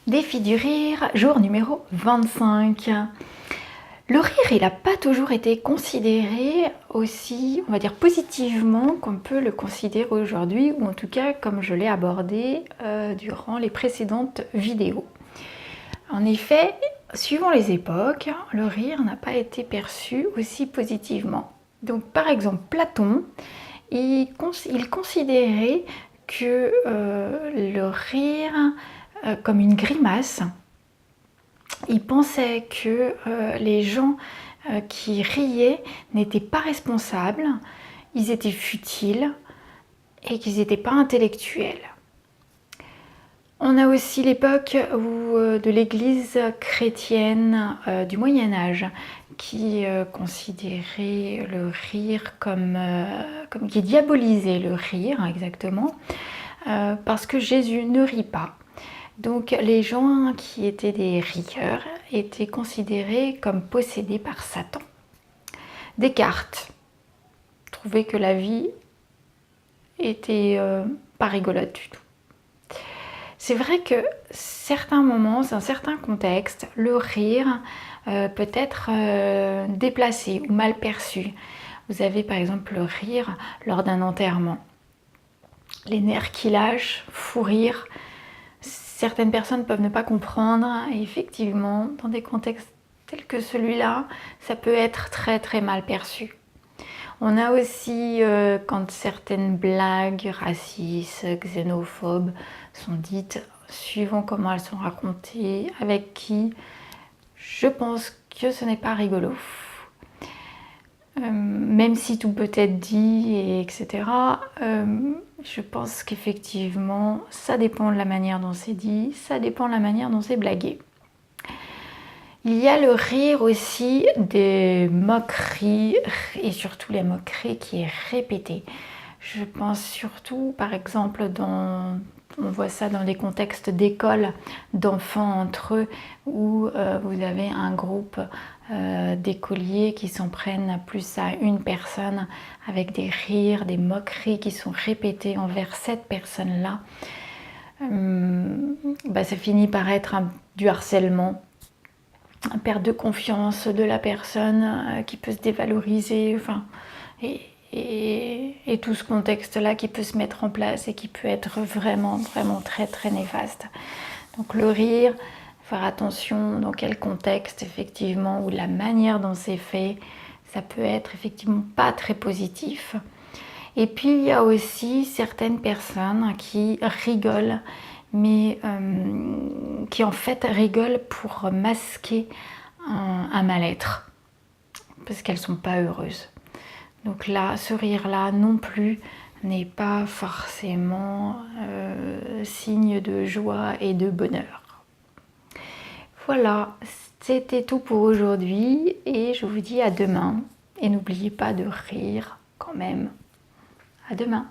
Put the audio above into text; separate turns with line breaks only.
Défi du rire, jour numéro 25. Le rire, il n'a pas toujours été considéré aussi, on va dire positivement, qu'on peut le considérer aujourd'hui, ou en tout cas comme je l'ai abordé durant les précédentes vidéos. En effet, suivant les époques, le rire n'a pas été perçu aussi positivement. Donc par exemple, Platon, il considérait que le rire comme une grimace. Il pensait que les gens qui riaient n'étaient pas responsables, ils étaient futiles et qu'ils n'étaient pas intellectuels. On a aussi l'époque de l'église chrétienne du Moyen-Âge qui considérait le rire qui diabolisait le rire exactement, parce que Jésus ne rit pas. Donc les gens qui étaient des rieurs étaient considérés comme possédés par Satan. Descartes trouvait que la vie était pas rigolote du tout. C'est vrai que certains moments, dans certains contextes, le rire peut être déplacé ou mal perçu. Vous avez par exemple le rire lors d'un enterrement. Les nerfs qui lâchent, fou rire. Certaines personnes peuvent ne pas comprendre et effectivement, dans des contextes tels que celui-là, ça peut être très très mal perçu. On a aussi quand certaines blagues racistes, xénophobes sont dites, suivant comment elles sont racontées, avec qui, je pense que ce n'est pas rigolo. Même si tout peut être dit, etc., je pense qu'effectivement, ça dépend de la manière dont c'est dit, ça dépend de la manière dont c'est blagué. Il y a le rire aussi des moqueries, et surtout les moqueries qui est répétée. Je pense surtout, par exemple, on voit ça dans des contextes d'école, d'enfants entre eux, où vous avez un groupe d'écoliers qui s'en prennent plus à une personne, avec des rires, des moqueries qui sont répétées envers cette personne-là. Ça finit par être du harcèlement, une perte de confiance de la personne qui peut se dévaloriser, et tout ce contexte-là qui peut se mettre en place et qui peut être vraiment, vraiment très, très néfaste. Donc le rire, faire attention dans quel contexte, effectivement, ou la manière dont c'est fait, ça peut être effectivement pas très positif. Et puis il y a aussi certaines personnes qui rigolent, mais qui en fait rigolent pour masquer un mal-être, parce qu'elles ne sont pas heureuses. Donc là, ce rire-là non plus n'est pas forcément signe de joie et de bonheur. Voilà, c'était tout pour aujourd'hui et je vous dis à demain. Et n'oubliez pas de rire quand même. À demain.